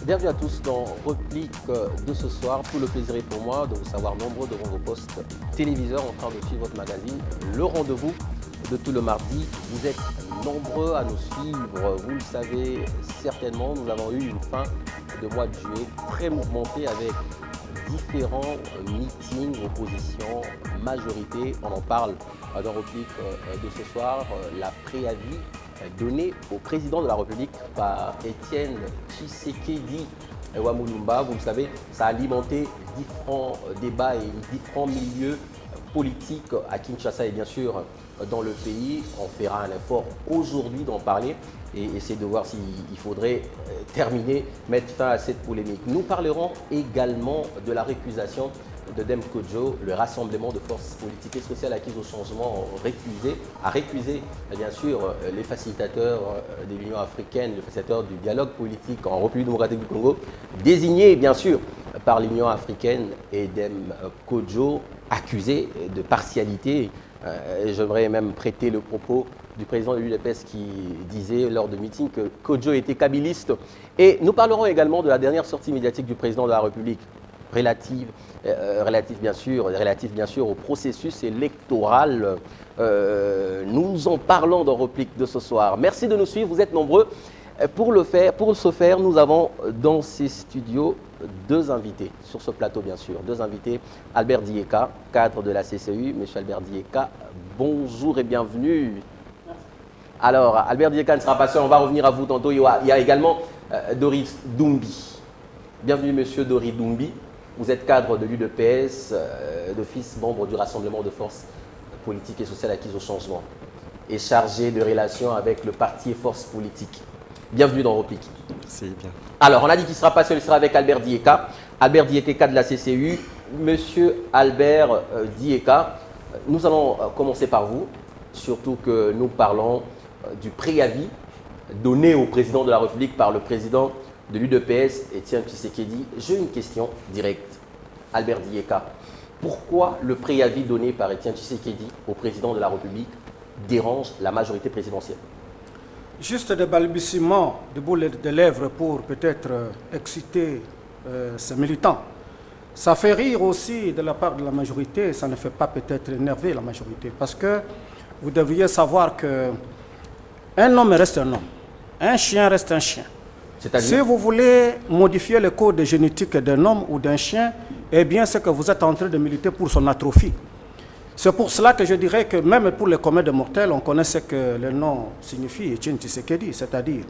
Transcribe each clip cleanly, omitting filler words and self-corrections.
Bienvenue à tous dans Réplique de ce soir. Tout le plaisir est pour moi de vous savoir nombreux devant vos postes téléviseurs en train de suivre votre magazine. Le rendez-vous de tout le mardi. Vous êtes nombreux à nous suivre. Vous le savez certainement, nous avons eu une fin de mois de juillet très mouvementée avec différents meetings, opposition, majorité. On en parle dans Réplique de ce soir. La préavis donné au président de la République par Étienne Tshisekedi Wamulumba. Vous le savez, ça a alimenté différents débats et différents milieux politiques à Kinshasa et bien sûr dans le pays. On fera un effort aujourd'hui d'en parler et essayer de voir s'il faudrait terminer, mettre fin à cette polémique. Nous parlerons également de la récusation de Dem Kodjo, le rassemblement de forces politiques et sociales acquises au changement a récusé bien sûr les facilitateurs de l'Union africaine, les facilitateurs du dialogue politique en République démocratique du Congo, désignés bien sûr par l'Union africaine et Dem Kodjo, accusés de partialité. J'aimerais même prêter le propos du président de l'UDPS qui disait lors de meeting que Kodjo était kabyliste. Et nous parlerons également de la dernière sortie médiatique du président de la République, relative bien sûr au processus électoral. Nous en parlons dans Réplique de ce soir. Merci de nous suivre, vous êtes nombreux. Pour ce faire, nous avons dans ces studios deux invités, sur ce plateau bien sûr, deux invités. Albert Dieka, cadre de la CCU. Monsieur Albert Dieka, bonjour et bienvenue. Alors, Albert Dieka ne sera pas seul, on va revenir à vous tantôt. Il y a également Doris Doumbi. Bienvenue monsieur Doris Doumbi. Vous êtes cadre de l'UDPS, d'office membre du Rassemblement de forces politiques et sociales acquises au changement et chargé de relations avec le parti et forces politiques. Bienvenue dans Réplique. C'est bien. Alors, on a dit qu'il ne sera pas seul, il sera avec Albert Dieka. Albert Dieka de la CCU. Monsieur Albert Dieka, nous allons commencer par vous, surtout que nous parlons du préavis donné au président de la République par le président de l'UDPS, Étienne Tshisekedi. J'ai une question directe. Albert Dieka, pourquoi le préavis donné par Étienne Tshisekedi au président de la République dérange la majorité présidentielle? Juste des balbutiements de boules de lèvres pour peut-être exciter ces militants. Ça fait rire aussi de la part de la majorité, ça ne fait pas peut-être énerver la majorité. Parce que vous devriez savoir qu'un homme reste un homme, un chien reste un chien. Si vous voulez modifier le code génétique d'un homme ou d'un chien, eh bien c'est que vous êtes en train de militer pour son atrophie. C'est pour cela que je dirais que même pour les communs de mortels, on connaît ce que le nom signifie, Étienne Tshisekedi, c'est-à-dire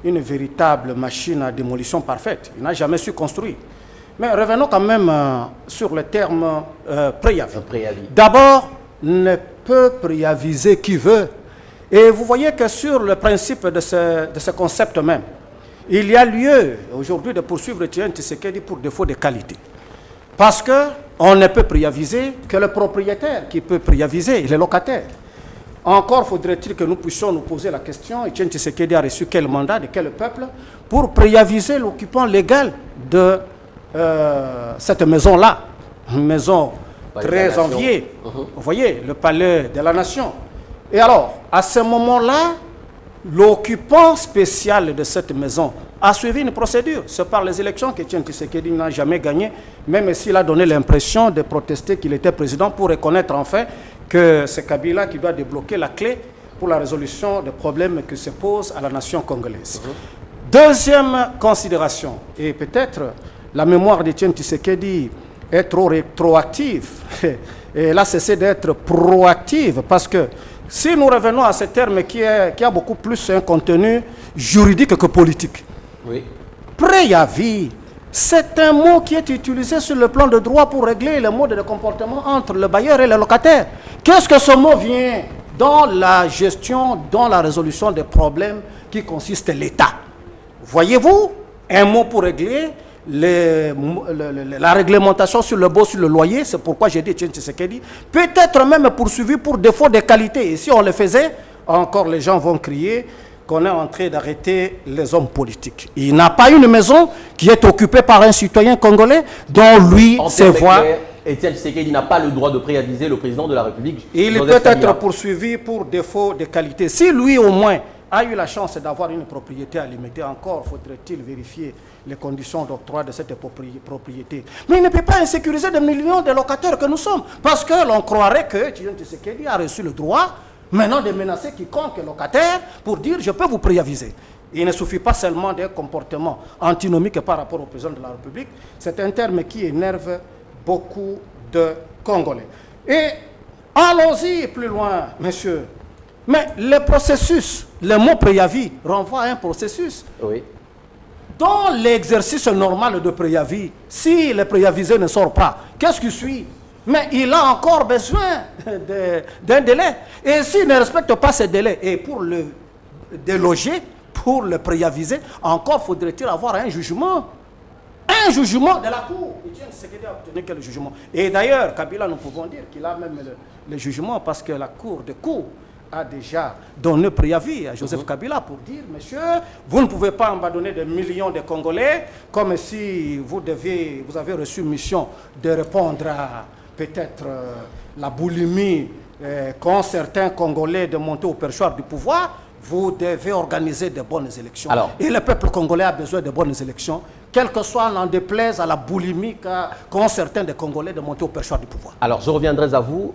une véritable machine à démolition parfaite. Il n'a jamais su construire. Mais revenons quand même sur le terme préavis. D'abord, ne peut préaviser qui veut. Et vous voyez que sur le principe de ce concept même, il y a lieu aujourd'hui de poursuivre Étienne Tshisekedi pour défaut de qualité. Parce qu'on ne peut préaviser que le propriétaire qui peut préaviser, le locataire. Encore faudrait-il que nous puissions nous poser la question, Étienne Tshisekedi a reçu quel mandat de quel peuple pour préaviser l'occupant légal de cette maison-là. Une maison très enviée. Vous voyez, le palais de la nation. Et alors, à ce moment-là, l'occupant spécial de cette maison a suivi une procédure. C'est par les élections qu'Étienne Tshisekedi n'a jamais gagné, même s'il a donné l'impression de protester qu'il était président pour reconnaître enfin que c'est Kabila qui doit débloquer la clé pour la résolution des problèmes qui se posent à la nation congolaise. Deuxième considération, et peut-être la mémoire d'Étienne Tshisekedi est trop rétroactive, et elle a cessé d'être proactive, parce que si nous revenons à ce terme qui a beaucoup plus un contenu juridique que politique, oui. Préavis, c'est un mot qui est utilisé sur le plan de droit pour régler le mode de comportement entre le bailleur et le locataire. Qu'est-ce que ce mot vient dans la gestion, dans la résolution des problèmes qui consiste à l'État? Voyez-vous, un mot pour régler la réglementation sur le baux, sur le loyer, c'est pourquoi j'ai dit Étienne Tshisekedi, peut-être même poursuivi pour défaut de qualité. Et si on le faisait, encore les gens vont crier qu'on est en train d'arrêter les hommes politiques. Il n'a pas une maison qui est occupée par un citoyen congolais dont lui, ses voix... Étienne Tshisekedi n'a pas le droit de préaviser le président de la République. Il peut être poursuivi pour défaut de qualité. Si lui au moins a eu la chance d'avoir une propriété à limiter, encore faudrait-il vérifier les conditions d'octroi de cette propriété. Mais il ne peut pas insécuriser des millions de locataires que nous sommes, parce que l'on croirait que Etienne Tshisekedi a reçu le droit maintenant de menacer quiconque locataire pour dire « je peux vous préaviser ». Il ne suffit pas seulement d'un comportement antinomique par rapport au président de la République. C'est un terme qui énerve beaucoup de Congolais. Et allons-y plus loin, monsieur. Mais le processus, le mot préavis renvoie à un processus. Oui. Dans l'exercice normal de préavis, si le préavisé ne sort pas, qu'est-ce qui suit? Mais il a encore besoin d'un délai. Et s'il ne respecte pas ce délai, et pour le déloger, pour le préaviser, encore faudrait-il avoir un jugement. Un jugement de la Cour. Etienne Tshisekedi a obtenu quel jugement? Et d'ailleurs, Kabila, nous pouvons dire qu'il a même le jugement parce que la Cour de Cour a déjà donné préavis à Joseph Kabila pour dire, monsieur, vous ne pouvez pas abandonner des millions de Congolais comme si vous avez reçu mission de répondre à peut-être la boulimie qu'ont certains Congolais de monter au perchoir du pouvoir. Vous devez organiser de bonnes élections. Alors, et le peuple congolais a besoin de bonnes élections, quel que soit n'en déplaise à la boulimie qu'ont certains des Congolais de monter au perchoir du pouvoir. Alors, je reviendrai à vous.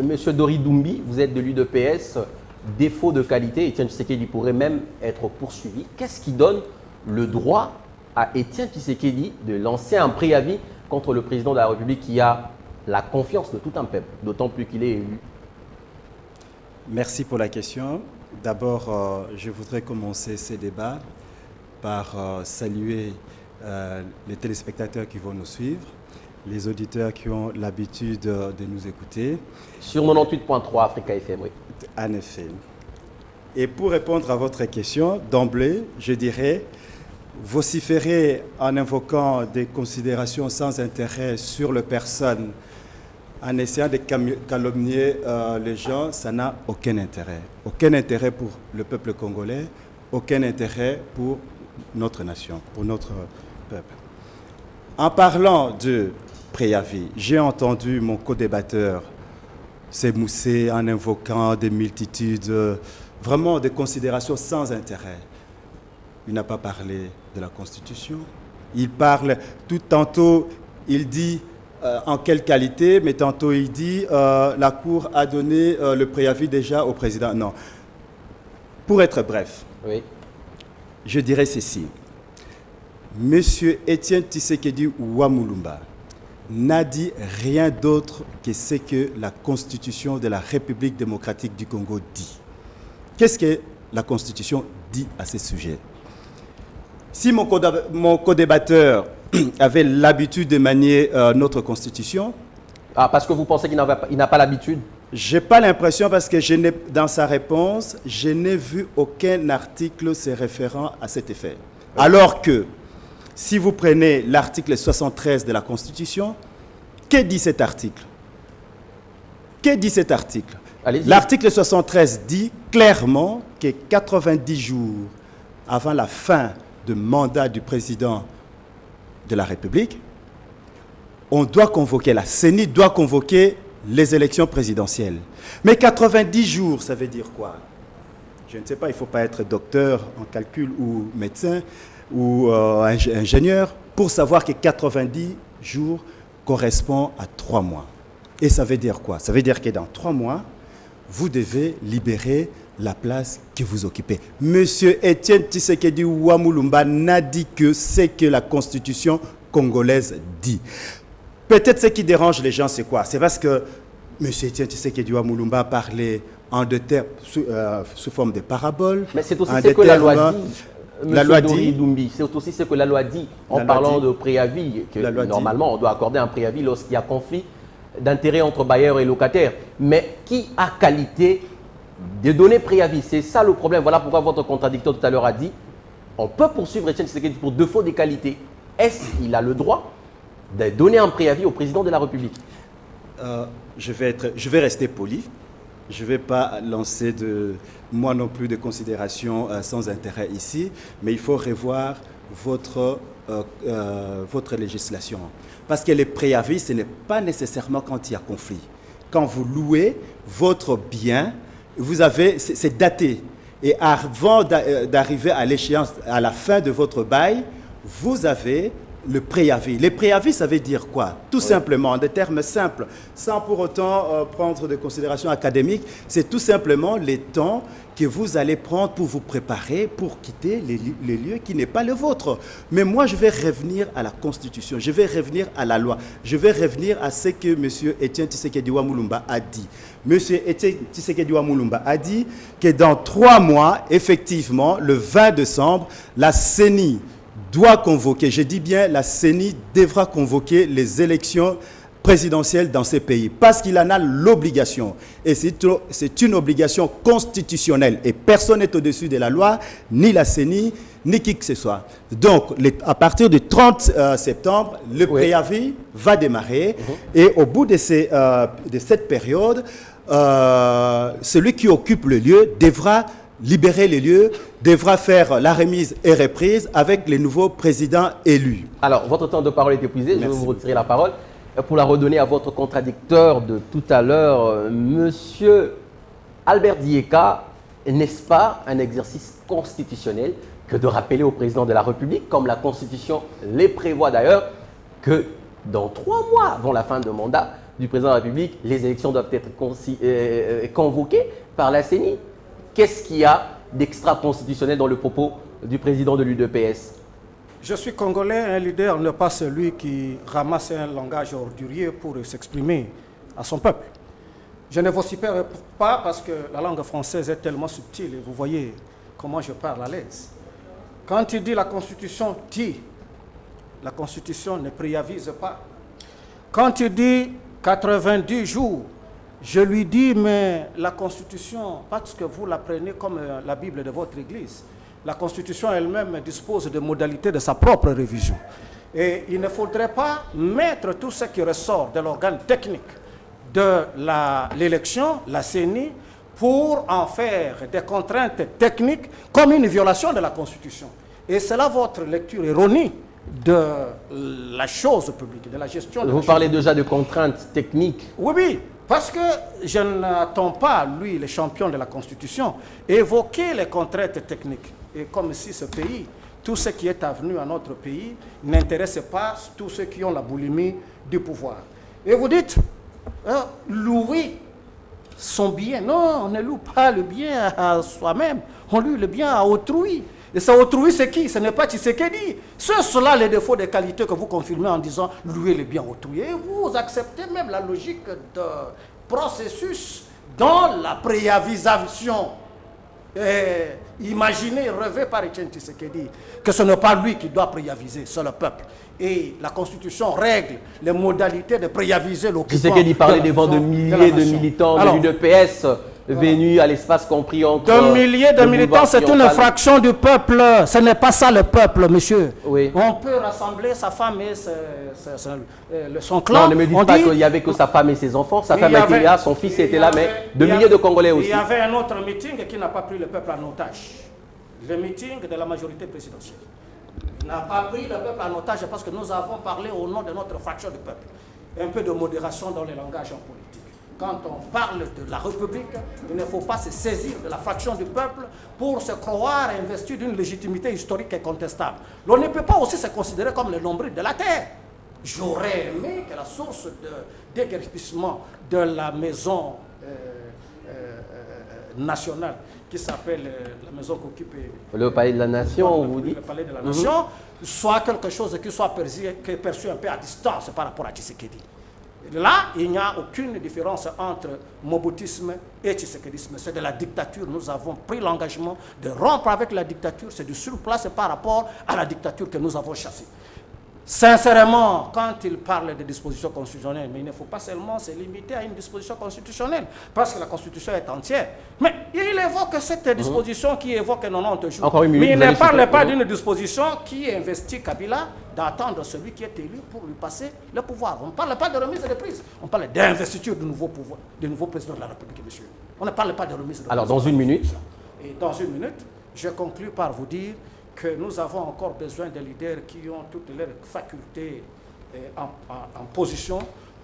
Monsieur Dori Doumbia, vous êtes de l'UDPS. Défaut de qualité, Etienne Tshisekedi pourrait même être poursuivi. Qu'est-ce qui donne le droit à Etienne Tshisekedi de lancer un préavis contre le président de la République qui a la confiance de tout un peuple, d'autant plus qu'il est élu? Merci pour la question. D'abord, je voudrais commencer ces débats par saluer les téléspectateurs qui vont nous suivre, les auditeurs qui ont l'habitude de nous écouter. Sur 98.3 Africa FM, oui. En effet. Et pour répondre à votre question, d'emblée, je dirais, vociférer en invoquant des considérations sans intérêt sur les personnes, en essayant de calomnier les gens, ça n'a aucun intérêt. Aucun intérêt pour le peuple congolais, aucun intérêt pour notre nation, pour notre peuple. En parlant de préavis, j'ai entendu mon co-débatteur s'émousser en invoquant des multitudes, vraiment des considérations sans intérêt. Il n'a pas parlé de la Constitution. Il parle tout tantôt, il dit en quelle qualité, mais tantôt il dit la Cour a donné le préavis déjà au président. Non. Pour être bref, oui, je dirais ceci. Monsieur Etienne Tshisekedi Wamulumba n'a dit rien d'autre que ce que la Constitution de la République démocratique du Congo dit. Qu'est-ce que la Constitution dit à ce sujet? Si mon co-débatteur avait l'habitude de manier notre Constitution... Ah, parce que vous pensez qu'il n'a pas l'habitude? Je n'ai pas l'impression parce que dans sa réponse, je n'ai vu aucun article se référant à cet effet. Oui. Alors que, si vous prenez l'article 73 de la Constitution, que dit cet article? Que dit cet article? L'article 73 dit clairement que 90 jours avant la fin du mandat du président de la République, on doit convoquer, la CENI doit convoquer les élections présidentielles. Mais 90 jours, ça veut dire quoi? Je ne sais pas, il ne faut pas être docteur en calcul ou médecin ou ingénieur pour savoir que 90 jours correspond à 3 mois. Et ça veut dire quoi? Ça veut dire que dans 3 mois, vous devez libérer la place que vous occupez. Monsieur Etienne Tshisekedi Wamulumba n'a dit que ce que la Constitution congolaise dit. Peut-être ce qui dérange les gens, c'est quoi? C'est parce que monsieur Etienne Tshisekedi Wamulumba parlait en deux termes, sous forme de paraboles. Mais c'est aussi ce que la loi dit. La loi dit. C'est aussi ce que la loi dit en parlant de préavis. Que normalement, on doit accorder un préavis lorsqu'il y a conflit d'intérêts entre bailleurs et locataires. Mais qui a qualité de donner préavis? C'est ça le problème. Voilà pourquoi votre contradicteur tout à l'heure a dit on peut poursuivre Etienne Tshisekedi pour défaut des qualités. Est-ce qu'il a le droit de donner un préavis au président de la République? Je vais rester poli. Je ne vais pas lancer moi non plus de considérations sans intérêt ici, mais il faut revoir votre législation. Parce que les préavis, ce n'est pas nécessairement quand il y a conflit. Quand vous louez votre bien, c'est daté. Et avant d'arriver à l'échéance, à la fin de votre bail, vous avez le préavis. Les préavis, ça veut dire quoi? Tout simplement, en des termes simples, sans pour autant prendre de considérations académiques, c'est tout simplement les temps que vous allez prendre pour vous préparer, pour quitter les lieux qui n'est pas le vôtre. Mais moi, je vais revenir à la Constitution, je vais revenir à la loi, je vais revenir à ce que M. Etienne Tshisekedi Mulumba a dit. M. Etienne Tshisekedi Mulumba a dit que dans 3 mois, effectivement, le 20 décembre, la CENI doit convoquer, je dis bien la CENI devra convoquer les élections présidentielles dans ces pays parce qu'il en a l'obligation et c'est une obligation constitutionnelle et personne n'est au-dessus de la loi, ni la CENI, ni qui que ce soit. Donc, à partir du 30 septembre, le préavis va démarrer et au bout de cette période, celui qui occupe le lieu devra libérer les lieux, devra faire la remise et reprise avec les nouveaux présidents élus. Alors, votre temps de parole est épuisé. Merci. Je vais vous retirer la parole pour la redonner à votre contradicteur de tout à l'heure, Monsieur Albert Dieka. N'est-ce pas un exercice constitutionnel que de rappeler au président de la République, comme la Constitution les prévoit d'ailleurs, que dans 3 mois avant la fin de mandat du président de la République, les élections doivent être convoquées par la CENI? Qu'est-ce qu'il y a d'extra-constitutionnel dans le propos du président de l'UDPS? Je suis congolais, un leader n'est pas celui qui ramasse un langage ordurier pour s'exprimer à son peuple. Je ne vocifère pas parce que la langue française est tellement subtile et vous voyez comment je parle à l'aise. Quand il dit la Constitution dit, la Constitution ne préavise pas. Quand il dit 90 jours, je lui dis, mais la Constitution, parce que vous la prenez comme la Bible de votre Église, la Constitution elle-même dispose de modalités de sa propre révision. Et il ne faudrait pas mettre tout ce qui ressort de l'organe technique de l'élection, la CENI, pour en faire des contraintes techniques comme une violation de la Constitution. Et c'est là votre lecture erronée de la chose publique, de la gestion de la chose. Vous parlez déjà de contraintes techniques. Oui, oui. Parce que je n'attends pas, lui, le champion de la Constitution, évoquer les contraintes techniques. Et comme si ce pays, tout ce qui est avenu à notre pays, n'intéresse pas tous ceux qui ont la boulimie du pouvoir. Et vous dites, louer son bien. Non, on ne loue pas le bien à soi-même, on loue le bien à autrui. Et ça autrui, c'est qui? Ce n'est pas Tshisekedi. C'est cela les défauts des qualités que vous confirmez en disant louer le bien autrui. Et vous acceptez même la logique de processus dans la préavisation. Imaginez, rêvez par Etienne Tshisekedi, que ce n'est pas lui qui doit préaviser, c'est le peuple. Et la Constitution règle les modalités de préaviser l'occupant. Tshisekedi parlait devant de milliers de militants de l'UDPS. Venus à l'espace compris entre... De milliers de militants, c'est une fraction du peuple. Ce n'est pas ça le peuple, monsieur. Oui. On peut rassembler sa femme et son clan. Non, ne me dites pas qu'il n'y avait que sa femme et ses enfants. Sa femme était là, son fils était là, mais de milliers de Congolais aussi. Il y avait un autre meeting qui n'a pas pris le peuple en otage. Le meeting de la majorité présidentielle. Il n'a pas pris le peuple en otage parce que nous avons parlé au nom de notre fraction du peuple. Un peu de modération dans les langages en politique. Quand on parle de la République, il ne faut pas se saisir de la fraction du peuple pour se croire investi d'une légitimité historique et contestable. On ne peut pas aussi se considérer comme le nombril de la terre. J'aurais aimé que la source de déguerpissement de la maison nationale, qui s'appelle la maison qu'occupe... Le palais de la nation, vous dites? Le palais de la nation, soit quelque chose qui soit perçu un peu à distance par rapport à Tshisekedi. Là, il n'y a aucune différence entre moboutisme et tshisekedisme. C'est de la dictature. Nous avons pris l'engagement de rompre avec la dictature. C'est du surplace par rapport à la dictature que nous avons chassée. Sincèrement, quand il parle de dispositions constitutionnelles, mais il ne faut pas seulement se limiter à une disposition constitutionnelle, parce que la Constitution est entière. Mais il évoque cette disposition qui évoque 90 jours. Encore une minute, mais il ne parle pas d'une disposition qui investit Kabila d'attendre celui qui est élu pour lui passer le pouvoir. On ne parle pas de remise de prise, on parle d'investiture du nouveau pouvoir, du nouveau président de la République, monsieur. On ne parle pas de remise de prise. Alors, dans une minute. Et dans une minute, je conclue par vous dire que nous avons encore besoin de leaders qui ont toutes leurs facultés en position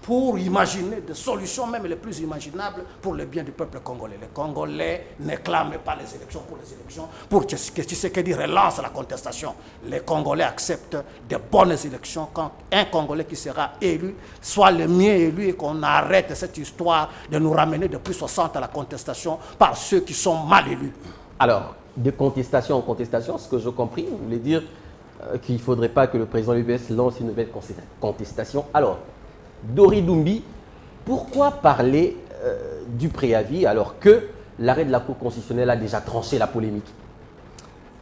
pour imaginer des solutions, même les plus imaginables, pour le bien du peuple congolais. Les Congolais ne clament pas les élections pour les élections, pour que Tshisekedi relance la contestation. Les Congolais acceptent de bonnes élections quand un Congolais qui sera élu soit le mieux élu et qu'on arrête cette histoire de nous ramener depuis 60 à la contestation par ceux qui sont mal élus. Alors, de contestation en contestation, ce que j'ai compris, vous voulez dire qu'il ne faudrait pas que le président de l'UPS lance une nouvelle contestation. Alors, Dori Doumbia, pourquoi parler du préavis alors que l'arrêt de la Cour constitutionnelle a déjà tranché la polémique?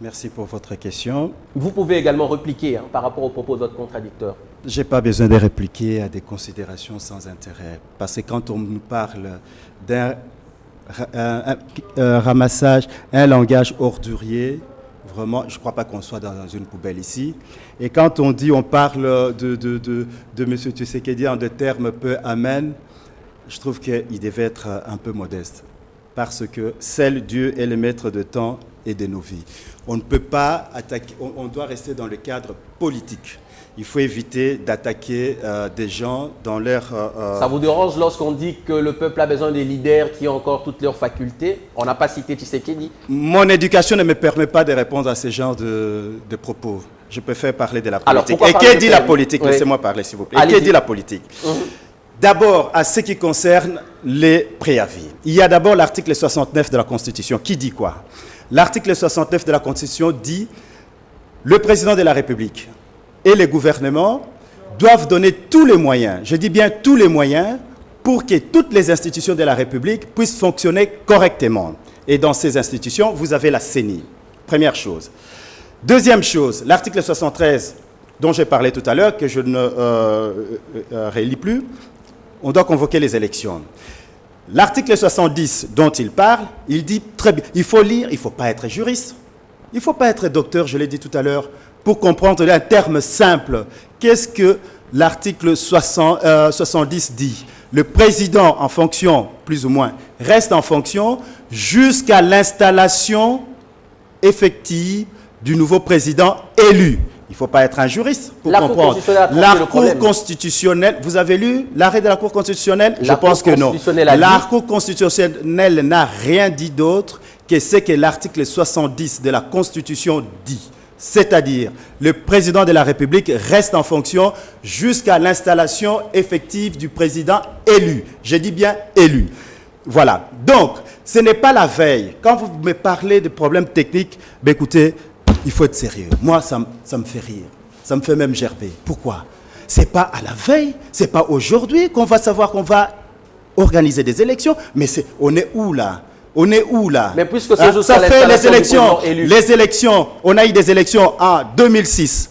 Merci pour votre question. Vous pouvez également répliquer par rapport aux propos de votre contradicteur. Je n'ai pas besoin de répliquer à des considérations sans intérêt. Parce que quand on nous parle d'un ramassage, un langage ordurier, vraiment, je ne crois pas qu'on soit dans une poubelle ici. Et quand on dit, on parle de M. Tshisekedi en des termes peu amènes, je trouve qu'il devait être un peu modeste. Parce que seul Dieu est le maître de temps et de nos vies. On ne peut pas attaquer, on doit rester dans le cadre politique. Il faut éviter d'attaquer des gens dans leur... Ça vous dérange lorsqu'on dit que le peuple a besoin des leaders qui ont encore toutes leurs facultés? On n'a pas cité Tshisekedi. Mon éducation ne me permet pas de répondre à ce genre de propos. Je préfère parler de la politique. Alors, et qui dit la politique? Oui. Laissez-moi parler, s'il vous plaît. Et qui dit la politique? D'abord, à ce qui concerne les préavis. Il y a d'abord l'article 69 de la Constitution. Qui dit quoi? L'article 69 de la Constitution dit « Le président de la République et les gouvernements doivent donner tous les moyens, je dis bien tous les moyens, pour que toutes les institutions de la République puissent fonctionner correctement. » Et dans ces institutions, vous avez la CENI. Première chose. Deuxième chose, l'article 73 dont j'ai parlé tout à l'heure, que je ne relis plus, on doit convoquer les élections. L'article 70 dont il parle, il dit très bien, il faut lire, il ne faut pas être juriste, il ne faut pas être docteur, je l'ai dit tout à l'heure, pour comprendre un terme simple. Qu'est-ce que l'article 70 dit? Le président en fonction, plus ou moins, reste en fonction jusqu'à l'installation effective du nouveau président élu. Il ne faut pas être un juriste pour comprendre. La Cour constitutionnelle, vous avez lu l'arrêt de la Cour constitutionnelle? Je pense que non. La Cour constitutionnelle n'a rien dit d'autre que ce que l'article 70 de la Constitution dit. C'est-à-dire, le président de la République reste en fonction jusqu'à l'installation effective du président élu. Je dis bien élu. Voilà. Donc, ce n'est pas la veille. Quand vous me parlez de problèmes techniques, ben écoutez, il faut être sérieux. Moi, ça me fait rire. Ça me fait même gerber. Pourquoi? Ce n'est pas à la veille, ce n'est pas aujourd'hui qu'on va savoir qu'on va organiser des élections. Mais on est où là? On est où là? Mais puisque ça fait les élections, on a eu des élections en 2006.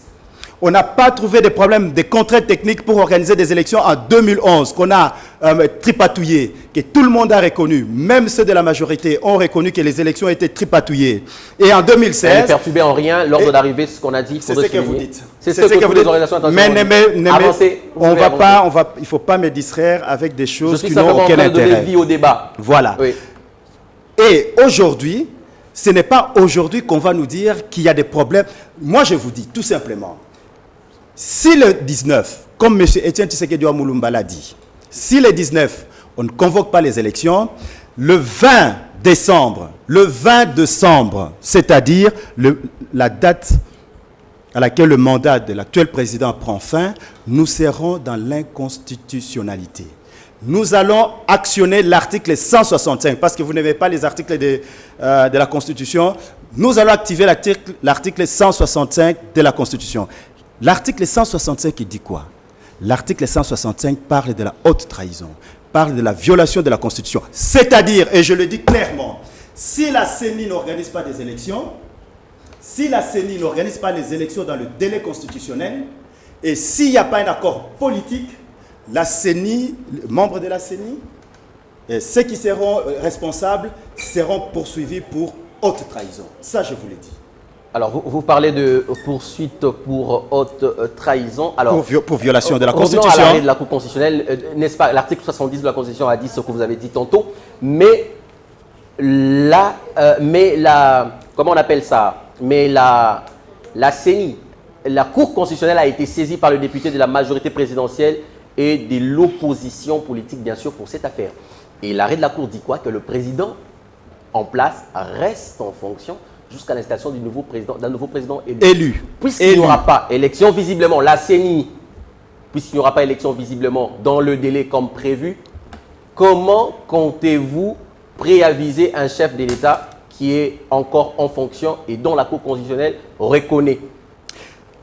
On n'a pas trouvé de problème, de contraintes techniques pour organiser des élections en 2011, qu'on a tripatouillé, que tout le monde a reconnu, même ceux de la majorité ont reconnu que les élections étaient tripatouillées. Et en 2016... Ça ne perturbait en rien l'ordre d'arrivée, ce qu'on a dit. C'est ce que vous dites. C'est ce que vous dites. Il ne faut pas me distraire avec des choses qui n'ont aucun intérêt. Je suis simplement en train de donner vie au débat. Voilà. Oui. Et aujourd'hui, ce n'est pas aujourd'hui qu'on va nous dire qu'il y a des problèmes. Moi, je vous dis tout simplement, si le 19, comme M. Etienne Tshisekedi Moulumba l'a dit, si le 19, on ne convoque pas les élections, le 20 décembre, c'est-à-dire la date à laquelle le mandat de l'actuel président prend fin, nous serons dans l'inconstitutionnalité. Nous allons actionner l'article 165, parce que vous n'avez pas les articles de la Constitution. Nous allons activer l'article 165 de la Constitution. L'article 165, il dit quoi? L'article 165 parle de la haute trahison, parle de la violation de la Constitution. C'est-à-dire, et je le dis clairement, si la CENI n'organise pas des élections, si la CENI n'organise pas les élections dans le délai constitutionnel, et s'il n'y a pas un accord politique, la CENI, les membres de la CENI, et ceux qui seront responsables seront poursuivis pour haute trahison. Ça, je vous l'ai dit. Alors, vous parlez de poursuite pour haute trahison. Alors, pour violation de la Constitution. À l'arrêt de la Cour constitutionnelle, n'est-ce pas, l'article 70 de la Constitution a dit ce que vous avez dit tantôt, mais comment on appelle ça? Mais la CENI, la Cour constitutionnelle a été saisie par le député de la majorité présidentielle et de l'opposition politique, bien sûr, pour cette affaire. Et l'arrêt de la Cour dit quoi? Que le président en place reste en fonction jusqu'à l'installation d'un nouveau président élu. Puisqu'il n'y aura pas élection, visiblement, la CENI, puisqu'il n'y aura pas élection, visiblement, dans le délai comme prévu, comment comptez-vous préaviser un chef de l'État qui est encore en fonction et dont la Cour constitutionnelle reconnaît?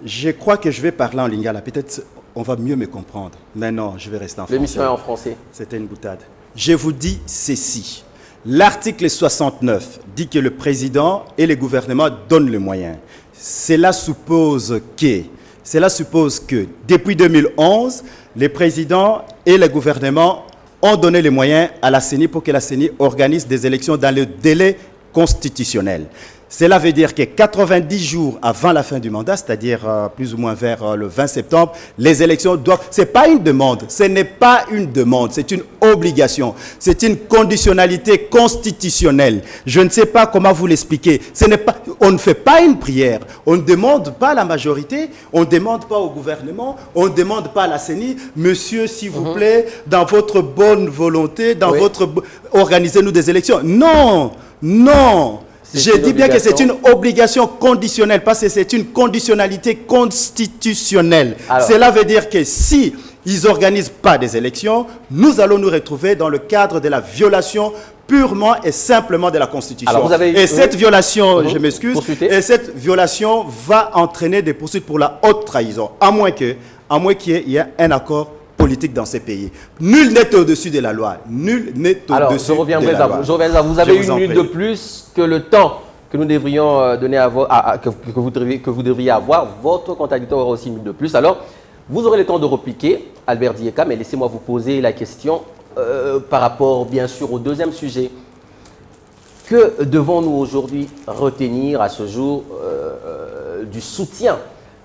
Je crois que je vais parler en lingala. Peut-être on va mieux me comprendre. Mais non, je vais rester en français. L'émission est en français. C'était une boutade. Je vous dis ceci. L'article 69 dit que le président et le gouvernement donnent les moyens. Cela suppose que depuis 2011, les présidents et le gouvernement ont donné les moyens à la CENI pour que la CENI organise des élections dans le délai constitutionnel. Cela veut dire que 90 jours avant la fin du mandat, c'est-à-dire plus ou moins vers le 20 septembre, les élections doivent... Ce n'est pas une demande, ce n'est pas une demande, c'est une obligation. C'est une conditionnalité constitutionnelle. Je ne sais pas comment vous l'expliquer. On ne fait pas une prière, on ne demande pas à la majorité, on ne demande pas au gouvernement, on ne demande pas à la CENI, monsieur, s'il vous plaît, dans votre bonne volonté, organisez-nous des élections. Non, non. Je dis bien que c'est une obligation conditionnelle parce que c'est une conditionnalité constitutionnelle. Cela veut dire que si ils n'organisent pas des élections, nous allons nous retrouver dans le cadre de la violation purement et simplement de la Constitution. Et cette violation, je m'excuse, et cette violation va entraîner des poursuites pour la haute trahison, à moins qu'il y ait un accord politique dans ces pays. Nul n'est au-dessus de la loi. Nul n'est au-dessus de la loi. Je reviendrai à vous. Vous avez une minute de plus que le temps que nous devrions donner que vous devriez avoir. Votre contradicteur aura aussi une minute de plus. Alors, vous aurez le temps de repliquer, Albert Dieka, mais laissez-moi vous poser la question par rapport, bien sûr, au deuxième sujet. Que devons-nous aujourd'hui retenir à ce jour du soutien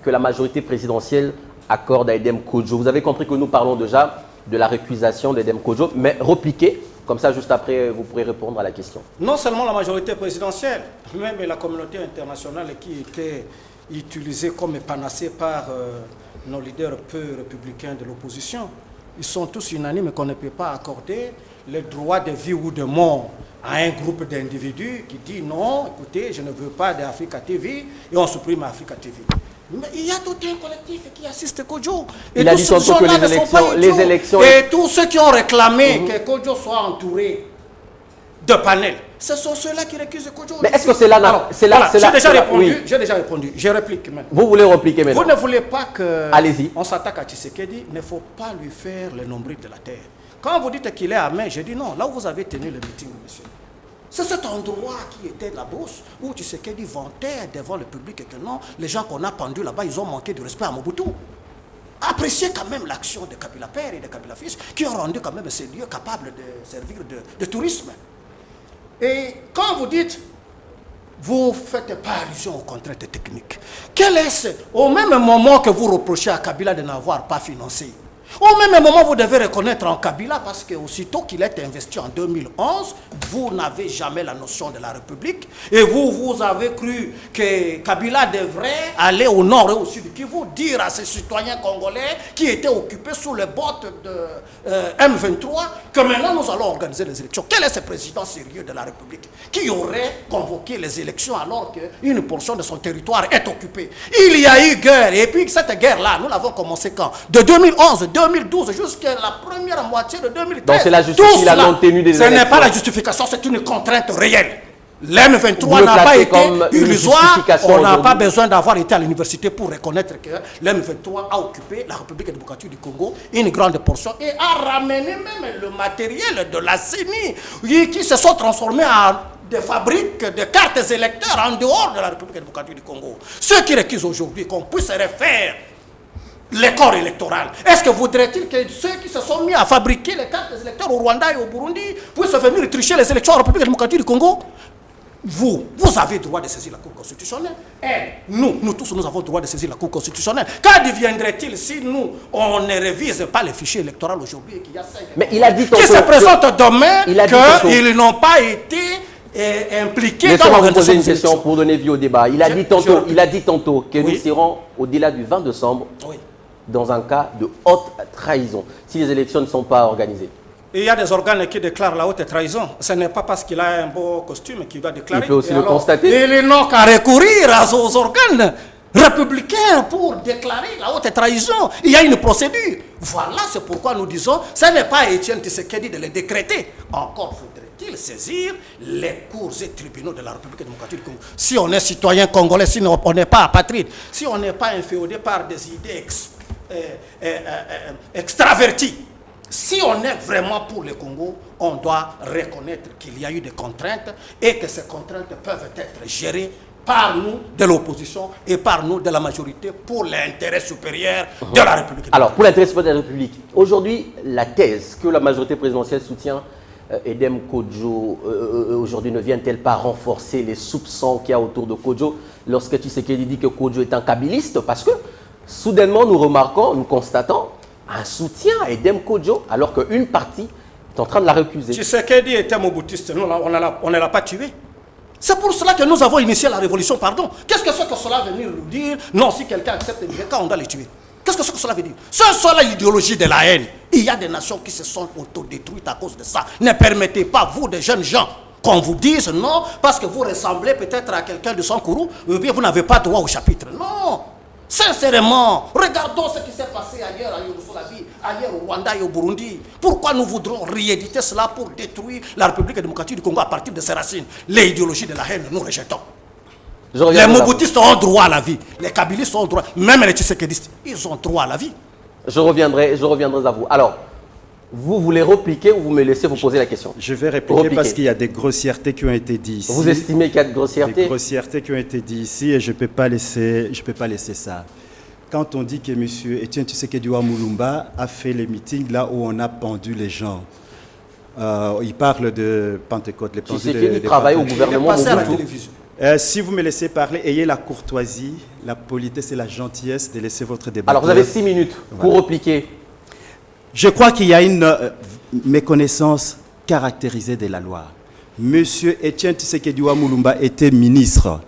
que la majorité présidentielle accorde à Edem Kodjo? Vous avez compris que nous parlons déjà de la récusation d'Edem Kodjo, mais repliquez, comme ça juste après vous pourrez répondre à la question. Non seulement la majorité présidentielle, même la communauté internationale qui était utilisée comme panacée par nos leaders peu républicains de l'opposition, ils sont tous unanimes qu'on ne peut pas accorder le droit de vie ou de mort à un groupe d'individus qui dit non, écoutez, je ne veux pas d'Africa TV et on supprime Africa TV. Mais il y a tout un collectif qui assiste Kodjo. Et il a dit tantôt que les élections... Et tous ceux qui ont réclamé que Kodjo soit entouré de panels, ce sont ceux-là qui récusent Kodjo. Mais est-ce que c'est là... J'ai déjà répondu. Je réplique maintenant. Vous voulez répliquer maintenant? Vous ne voulez pas que... Allez-y. On s'attaque à Tshisekedi, il ne faut pas lui faire le nombril de la terre. Quand vous dites qu'il est à main, je dis non. Là où vous avez tenu le meeting, monsieur, c'est cet endroit qui était la bourse où Tshisekedi vantait devant le public et que non, les gens qu'on a pendus là-bas, ils ont manqué de respect à Mobutu. Appréciez quand même l'action de Kabila Père et de Kabila Fils qui ont rendu quand même ces lieux capables de servir de tourisme. Et quand vous dites, vous ne faites pas allusion aux contraintes techniques, quel est-ce, au même moment que vous reprochez à Kabila de n'avoir pas financé, au même moment, vous devez reconnaître en Kabila, parce qu'aussitôt qu'il est investi en 2011, vous n'avez jamais la notion de la République. Et vous avez cru que Kabila devrait aller au nord et au sud, qui vous dire à ces citoyens congolais qui étaient occupés sous les bottes de M23 que maintenant nous allons organiser les élections. Quel est ce président sérieux de la République qui aurait convoqué les élections alors qu'une portion de son territoire est occupée? Il y a eu guerre, et puis cette guerre-là, nous l'avons commencé quand? De 2011, 2012 jusqu'à la première moitié de 2013. Donc c'est la justice, la non-tenue des élections. Ce n'est pas la justification, c'est une contrainte réelle. L'M23 n'a pas été illusoire, on n'a pas besoin d'avoir été à l'université pour reconnaître que l'M23 a occupé la République démocratique du Congo, une grande portion, et a ramené même le matériel de la CENI, qui se sont transformés en des fabriques de cartes électeurs en dehors de la République démocratique du Congo. Ceux qui récusent aujourd'hui qu'on puisse refaire les corps électoral. Est-ce que voudrait-il que ceux qui se sont mis à fabriquer les cartes électeurs au Rwanda et au Burundi puissent venir tricher les élections en République démocratique du Congo? Vous avez le droit de saisir la Cour constitutionnelle. Et nous tous, nous avons le droit de saisir la Cour constitutionnelle. Qu'en deviendrait-il si nous, on ne révise pas les fichiers électoraux aujourd'hui et qu'il y a 5 mais il a dit qui se présentent demain qu'ils n'ont pas été impliqués dans l'organisation. Laissez-moi vous poser une question pour donner vie au débat. Il a dit tantôt que nous serons au-delà du 20 décembre. Oui. dans un cas de haute trahison, si les élections ne sont pas organisées? Il y a des organes qui déclarent la haute trahison. Ce n'est pas parce qu'il a un beau costume qu'il va déclarer. Il peut aussi le constater. Il n'a qu'à recourir aux organes républicains pour déclarer la haute trahison. Il y a une procédure. Voilà, c'est pourquoi nous disons, ce n'est pas Étienne Tshisekedi de le décréter. Encore faudrait-il saisir les cours et tribunaux de la République démocratique du Congo. Si on est citoyen congolais, si on n'est pas apatride, si on n'est pas inféodé par des idées extraverties, si on est vraiment pour le Congo, on doit reconnaître qu'il y a eu des contraintes et que ces contraintes peuvent être gérées par nous de l'opposition et par nous de la majorité pour l'intérêt supérieur de la République. Alors, pour l'intérêt supérieur de la République, aujourd'hui, la thèse que la majorité présidentielle soutient Edem Kodjo, aujourd'hui, ne vient-elle pas renforcer les soupçons qu'il y a autour de Kodjo lorsque Tshisekedi dit que Kodjo est un kabiliste? Parce que, soudainement, nous remarquons, nous constatons un soutien à Edem Kodjo, alors qu'une partie est en train de la récuser. Tshisekedi était moboutiste, nous, on ne l'a pas tué. C'est pour cela que nous avons initié la révolution, pardon. Qu'est-ce que c'est que cela veut nous dire? Non, si quelqu'un accepte le cas, on doit les tuer. Qu'est-ce que c'est que cela veut dire? C'est cela l'idéologie de la haine. Il y a des nations qui se sont autodétruites à cause de ça. Ne permettez pas, vous, des jeunes gens, qu'on vous dise non, parce que vous ressemblez peut-être à quelqu'un de Sankourou, ou bien vous n'avez pas droit au chapitre. Non! Sincèrement, regardons ce qui s'est passé ailleurs en Yougoslavie, ailleurs au Rwanda et au Burundi. Pourquoi nous voudrons rééditer cela pour détruire la République démocratique du Congo à partir de ses racines? L'idéologie de la haine, nous rejetons. Les Mobutistes ont droit à la vie, les Kabilistes ont droit, même les Tshisekidistes, ils ont droit à la vie. Je reviendrai à vous. Alors, vous voulez repliquer ou vous me laissez vous poser la question? Je vais répliquer parce qu'il y a des grossièretés qui ont été dites ici. Vous estimez qu'il y a de grossièretés? Des grossièretés qui ont été dites ici et je ne peux pas laisser ça. Quand on dit que M. Étienne Tshisekedi Mulumba a fait les meetings là où on a pendu les gens, il parle de Pentecôte. Tshisekedi travaille au gouvernement Mobutu. Si vous me laissez parler, ayez la courtoisie, la politesse et la gentillesse de laisser votre débat. Alors vous avez 6 minutes pour repliquer. Je crois qu'il y a une méconnaissance caractérisée de la loi. Monsieur Étienne Tshisekedi Mulumba était ministre.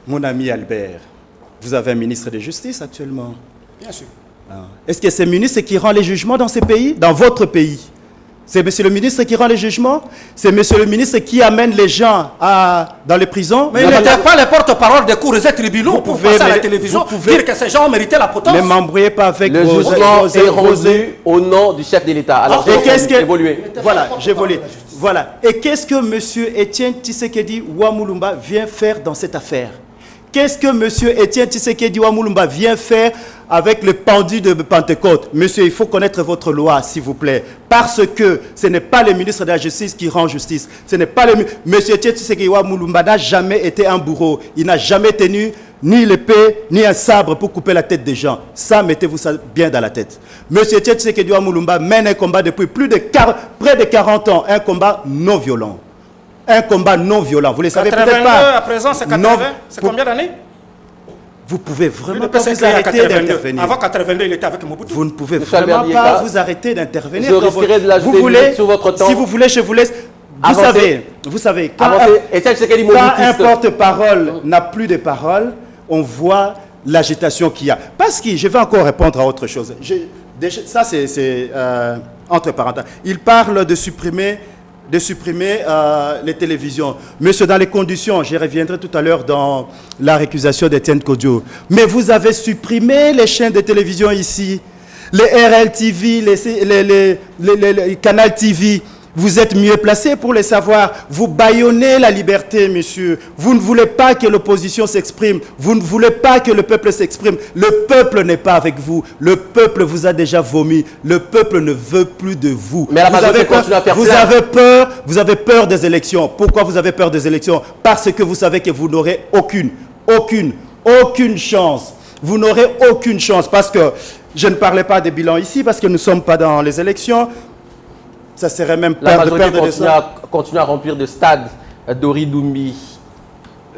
Mon ami Albert, vous avez un ministre de justice actuellement. Bien sûr. Est-ce que c'est le ministre qui rend les jugements dans ces pays, dans votre pays? C'est monsieur le ministre qui rend les jugements? C'est monsieur le ministre qui amène les gens dans les prisons? Mais il n'était pas le porte-parole des cours et tribunaux pour passer à la télévision, dire que ces gens ont mérité la potence. Ne m'embrouillez pas avec le jugement est rendu au nom du chef de l'État. Alors, évoluer. Voilà, j'évolue. Voilà. Et qu'est-ce que monsieur Étienne Tshisekedi Mulumba vient faire dans cette affaire? Qu'est-ce que monsieur Étienne Tshisekedi Mulumba vient faire avec le pendu de Pentecôte? Monsieur, il faut connaître votre loi, s'il vous plaît. Parce que ce n'est pas le ministre de la Justice qui rend justice. Ce n'est pas le... Monsieur Étienne Tshisekedi Mulumba n'a jamais été un bourreau. Il n'a jamais tenu ni l'épée, ni un sabre pour couper la tête des gens. Ça, mettez-vous ça bien dans la tête. Monsieur Étienne Tshisekedi Mulumba mène un combat depuis près de 40 ans. Un combat non violent. Un combat non violent. Vous ne le savez peut-être pas. À présent, c'est 80. C'est combien d'années? Vous pouvez vraiment pas vous arrêter d'intervenir. Avant 82, il était avec Mobutu. Vous ne pouvez vraiment pas vous arrêter d'intervenir. Je risquerai de l'ajouter sur votre temps. Si vous voulez, je vous laisse. Vous savez, quand un porte-parole n'a plus de parole, on voit l'agitation qu'il y a. Parce que je vais encore répondre à autre chose. Ça, c'est entre parenthèses. Il parle de supprimer les télévisions. Monsieur, dans les conditions, je reviendrai tout à l'heure dans la récusation d'Étienne Kodjo, mais vous avez supprimé les chaînes de télévision ici, les RLTV, les Canal TV. Vous êtes mieux placé pour les savoir. Vous bâillonnez la liberté, monsieur. Vous ne voulez pas que l'opposition s'exprime. Vous ne voulez pas que le peuple s'exprime. Le peuple n'est pas avec vous. Le peuple vous a déjà vomi. Le peuple ne veut plus de vous. Mais vous avez peur des élections. Pourquoi vous avez peur des élections? Parce que vous savez que vous n'aurez aucune chance. Vous n'aurez aucune chance. Parce que je ne parlais pas des bilans ici, parce que nous ne sommes pas dans les élections. Ça serait même la majorité continue à remplir de stades d'Ori Doumbi.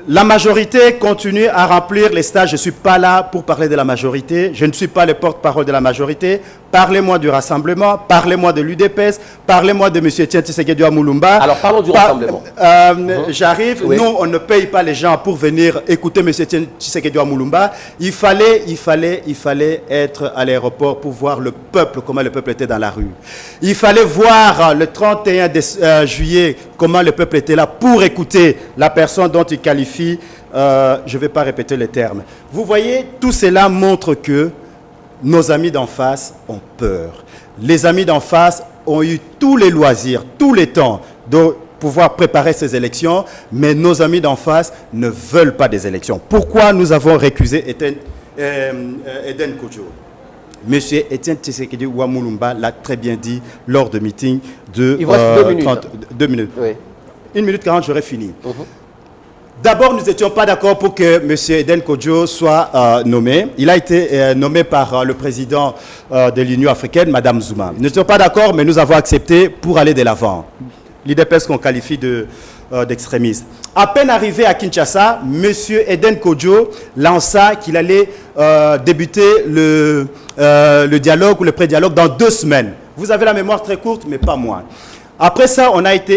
La majorité continue à remplir les stages. Je ne suis pas là pour parler de la majorité. Je ne suis pas le porte-parole de la majorité. Parlez-moi du Rassemblement, parlez-moi de l'UDPS, parlez-moi de M. Etienne Tshisekedi Moulumba. Alors parlons du Rassemblement. J'arrive. Oui. Nous, on ne paye pas les gens pour venir écouter M. Etienne Tshisekedi Moulumba. Il fallait être à l'aéroport pour voir le peuple, comment le peuple était dans la rue. Il fallait voir le 31 juillet comment le peuple était là pour écouter la personne dont il qualifie. Je ne vais pas répéter les termes. Vous voyez, tout cela montre que nos amis d'en face ont peur. Les amis d'en face ont eu tous les loisirs, tous les temps de pouvoir préparer ces élections, mais nos amis d'en face ne veulent pas des élections. Pourquoi nous avons récusé Eden Kodjo? Monsieur Etienne Tshisekedi Moulumba l'a très bien dit lors de meeting de 2 minutes. Oui. 1 minute 40, j'aurais fini. D'abord, nous n'étions pas d'accord pour que M. Eden Kodjo soit nommé. Il a été nommé par le président de l'Union africaine, Mme Zuma. Nous n'étions pas d'accord, mais nous avons accepté pour aller de l'avant. L'IDPS qu'on qualifie d'extrémiste. À peine arrivé à Kinshasa, M. Eden Kodjo lança qu'il allait débuter le dialogue ou le pré-dialogue dans 2 semaines. Vous avez la mémoire très courte, mais pas moi. Après ça,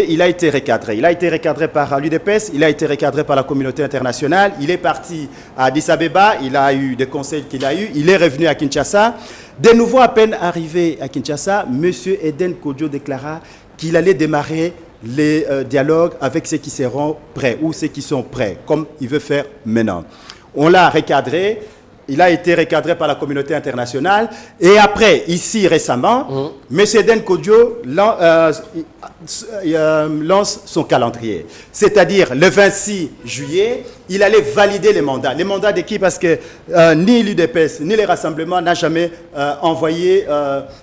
il a été recadré. Il a été recadré par l'UDPS, il a été recadré par la communauté internationale. Il est parti à Addis Abeba, il a eu des conseils qu'il a eus. Il est revenu à Kinshasa. De nouveau, à peine arrivé à Kinshasa, M. Eden Kodjo déclara qu'il allait démarrer les dialogues avec ceux qui seront prêts ou ceux qui sont prêts, comme il veut faire maintenant. On l'a recadré. Il a été recadré par la communauté internationale. Et après, ici récemment, M. Eden Kodjo lance son calendrier. C'est-à-dire, le 26 juillet, il allait valider les mandats. Les mandats de qui? Parce que ni l'UDPS, ni les rassemblements n'ont jamais envoyé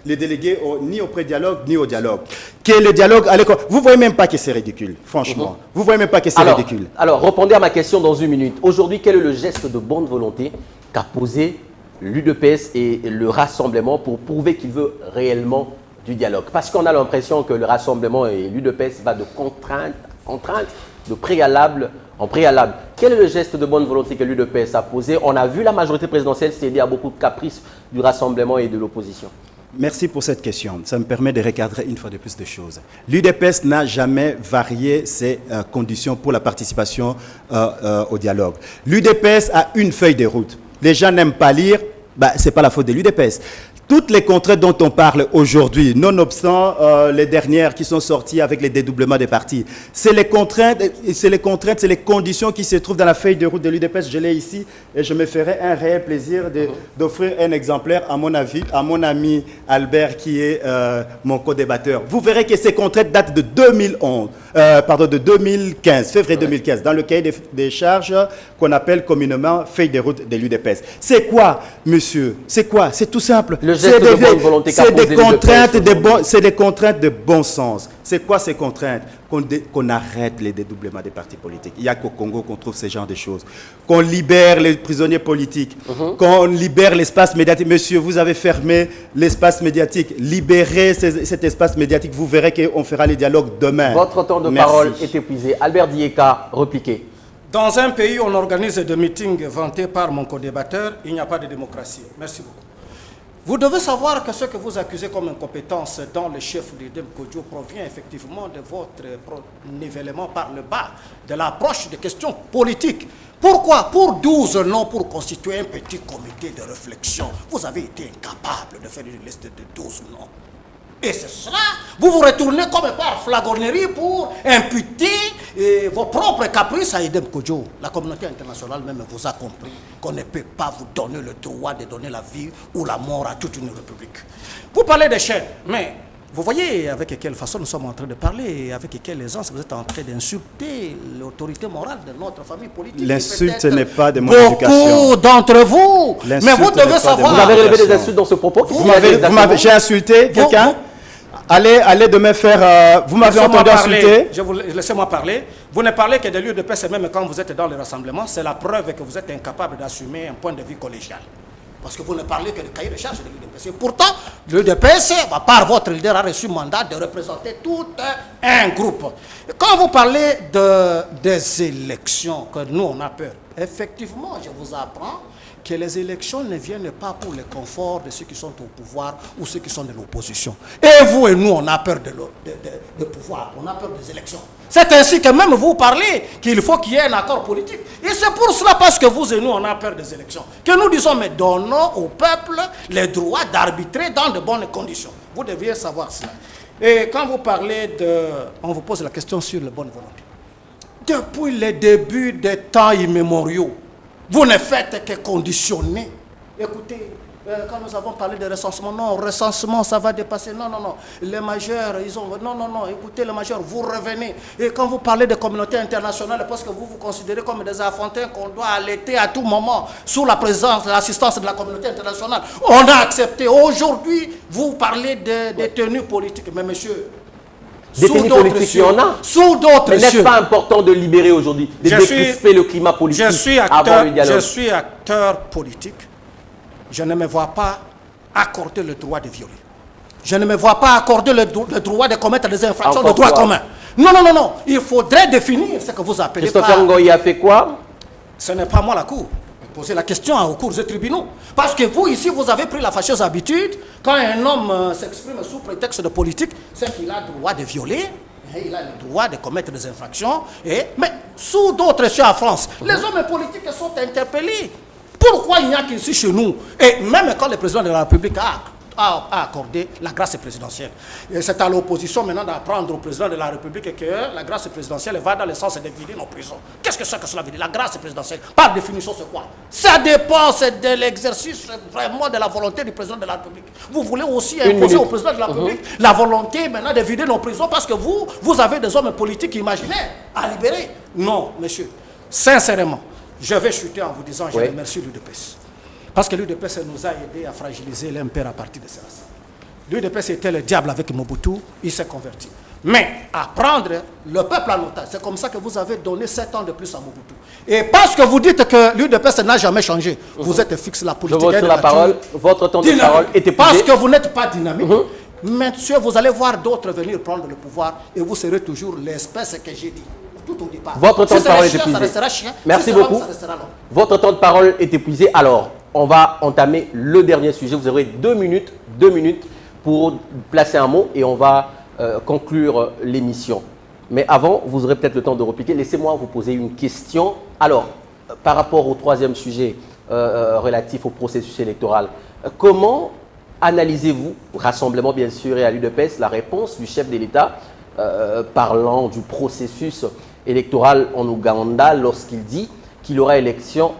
les délégués ni au pré-dialogue, ni au dialogue. Que le dialogue allait... Vous ne voyez même pas que c'est ridicule, franchement. Vous ne voyez même pas que c'est ridicule. Alors, répondez à ma question dans 1 minute. Aujourd'hui, quel est le geste de bonne volonté qu'a posé l'UDPS et le Rassemblement pour prouver qu'il veut réellement du dialogue? Parce qu'on a l'impression que le Rassemblement et l'UDPS va de contrainte de préalable en préalable. Quel est le geste de bonne volonté que l'UDPS a posé? On a vu la majorité présidentielle céder à beaucoup de caprices du Rassemblement et de l'opposition. Merci pour cette question. Ça me permet de recadrer une fois de plus de choses. L'UDPS n'a jamais varié ses conditions pour la participation au dialogue. L'UDPS a une feuille de route. Les gens n'aiment pas lire, ce n'est pas la faute de l'UDPS. Toutes les contraintes dont on parle aujourd'hui, nonobstant les dernières qui sont sorties avec les dédoublements des partis, c'est les contraintes, c'est les conditions qui se trouvent dans la feuille de route de l'UDPS. Je l'ai ici et je me ferai un réel plaisir d'offrir un exemplaire à mon ami Albert qui est mon co-débatteur. Vous verrez que ces contraintes datent de 2015, février 2015, dans le cahier des charges qu'on appelle communément feuille de route de l'UDPS. C'est quoi, monsieur? C'est quoi? C'est tout simple. C'est des contraintes de bon sens. C'est quoi ces contraintes? Qu'on arrête les dédoublements des partis politiques. Il n'y a qu'au Congo qu'on trouve ce genre de choses. Qu'on libère les prisonniers politiques. Qu'on libère l'espace médiatique. Monsieur, vous avez fermé l'espace médiatique. Libérez cet espace médiatique. Vous verrez qu'on fera les dialogues demain. Votre temps de parole est épuisé. Albert Dieka, repliquez. Dans un pays où on organise des meetings vantés par mon co-débatteur, il n'y a pas de démocratie. Merci beaucoup. Vous devez savoir que ce que vous accusez comme incompétence dans le chef d'Eden Kodjo provient effectivement de votre nivellement par le bas, de l'approche des questions politiques. Pourquoi? Pour 12 noms pour constituer un petit comité de réflexion, vous avez été incapable de faire une liste de 12 noms. Et c'est cela, vous vous retournez comme par flagornerie pour imputer vos propres caprices à Eden Kodjo. La communauté internationale même vous a compris qu'on ne peut pas vous donner le droit de donner la vie ou la mort à toute une république. Vous parlez des chaînes, mais vous voyez avec quelle façon nous sommes en train de parler, avec quelle aisance vous êtes en train d'insulter l'autorité morale de notre famille politique. L'insulte n'est pas de mon éducation. Beaucoup d'entre vous, mais vous devez savoir. Vous avez relevé des insultes dans ce propos. J'ai insulté quelqu'un. Allez demain faire... vous m'avez entendu insulter. Laissez-moi parler. Vous ne parlez que de l'UDPS même quand vous êtes dans le rassemblement. C'est la preuve que vous êtes incapable d'assumer un point de vue collégial. Parce que vous ne parlez que de cahier de charge de l'UDPS. Et pourtant, l'UDPS, par votre leader, a reçu mandat de représenter tout un groupe. Et quand vous parlez des élections, que nous on a peur, effectivement, je vous apprends que les élections ne viennent pas pour le confort de ceux qui sont au pouvoir ou ceux qui sont de l'opposition. Et vous et nous, on a peur de pouvoir, on a peur des élections. C'est ainsi que même vous parlez qu'il faut qu'il y ait un accord politique. Et c'est pour cela, parce que vous et nous, on a peur des élections, que nous disons, mais donnons au peuple les droits d'arbitrer dans de bonnes conditions. Vous deviez savoir cela. Et quand vous parlez on vous pose la question sur la bonne volonté. Depuis le début des temps immémoriaux, vous ne faites que conditionner. Écoutez, quand nous avons parlé de recensement, non, recensement, ça va dépasser. Non, non, non. Les majeurs, ils ont... Non, non, non. Écoutez, les majeurs, vous revenez. Et quand vous parlez de communauté internationale, parce que vous vous considérez comme des enfantins qu'on doit allaiter à tout moment, sous la présence, l'assistance de la communauté internationale, on a accepté. Aujourd'hui, vous parlez de détenus politiques. Mais monsieur... Détenus politiques, il y en a. Sous d'autres Mais n'est-ce pas important de libérer aujourd'hui, de décrisper le climat politique avant le dialogue? Je suis acteur politique. Je ne me vois pas accorder le droit de violer. Je ne me vois pas accorder le droit de commettre des infractions de droit commun. Non, non, non, non. Il faudrait définir ce que vous appelez Christopher Ngoyi a fait quoi? Ce n'est pas moi la cour. Posez la question aux cours et tribunaux. Parce que vous, ici, vous avez pris la fâcheuse habitude, quand un homme s'exprime sous prétexte de politique, c'est qu'il a le droit de violer, et il a le droit de commettre des infractions. Mais sous d'autres cieux en France, les hommes politiques sont interpellés. Pourquoi il n'y a qu'ici chez nous? Et même quand le président de la République a accordé la grâce présidentielle. Et c'est à l'opposition maintenant d'apprendre au président de la République que la grâce présidentielle va dans le sens de vider nos prisons. Qu'est-ce que cela veut dire? La grâce présidentielle, par définition, c'est quoi? Ça dépend de l'exercice vraiment de la volonté du président de la République. Vous voulez aussi imposer au président de la République la volonté maintenant de vider nos prisons parce que vous avez des hommes politiques imaginaires à libérer? Non, monsieur. Sincèrement, je vais chuter en vous disant je remercie l'UDPS. Parce que l'UDPS nous a aidé à fragiliser l'MPR à partir de ça. L'UDPS était le diable avec Mobutu, il s'est converti. Mais à prendre le peuple en otage, c'est comme ça que vous avez donné 7 ans de plus à Mobutu. Et parce que vous dites que l'UDPS n'a jamais changé, vous êtes fixe la politique. Je votre la parole, votre temps de parole est épuisé. Parce que vous n'êtes pas dynamique. Monsieur, vous allez voir d'autres venir prendre le pouvoir et vous serez toujours l'espèce que j'ai dit. Tout au départ. Votre temps de parole est épuisé. Ça restera chien. Merci beaucoup. Votre temps de parole est épuisé. Alors, on va entamer le dernier sujet. Vous aurez 2 minutes pour placer un mot et on va conclure l'émission. Mais avant, vous aurez peut-être le temps de repliquer. Laissez-moi vous poser une question. Alors, par rapport au 3e sujet relatif au processus électoral, comment analysez-vous, Rassemblement bien sûr et à l'UDPS, la réponse du chef de l'État parlant du processus électoral en Ouganda lorsqu'il dit qu'il aura élection,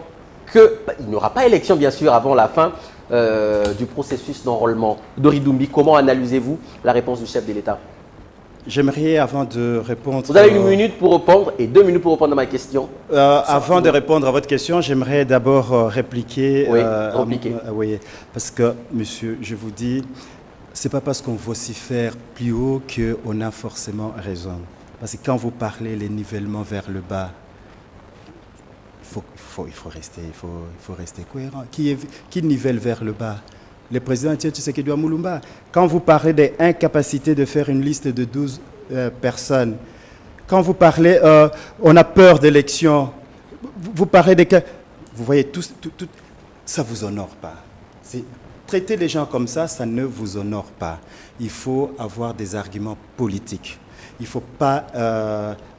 il n'y aura pas élection bien sûr avant la fin du processus d'enrôlement. Dori Doumbia, comment analysez-vous la réponse du chef de l'État? J'aimerais, avant de répondre... Vous avez 1 minute pour répondre et 2 minutes pour répondre à ma question. Avant de répondre à votre question, j'aimerais d'abord répliquer. Oui, répliquer. Oui, parce que, monsieur, je vous dis, ce n'est pas parce qu'on vocifère plus haut qu'on a forcément raison. Parce que quand vous parlez les nivellements vers le bas, il faut rester cohérent. Qui nivelle vers le bas? Le président Tshisekedi Moulumba. Quand vous parlez des incapacités de faire une liste de 12 personnes, quand vous parlez, on a peur d'élections, vous parlez des cas, vous voyez, tout, ça ne vous honore pas. Traiter les gens comme ça ne vous honore pas. Il faut avoir des arguments politiques. Il ne faut pas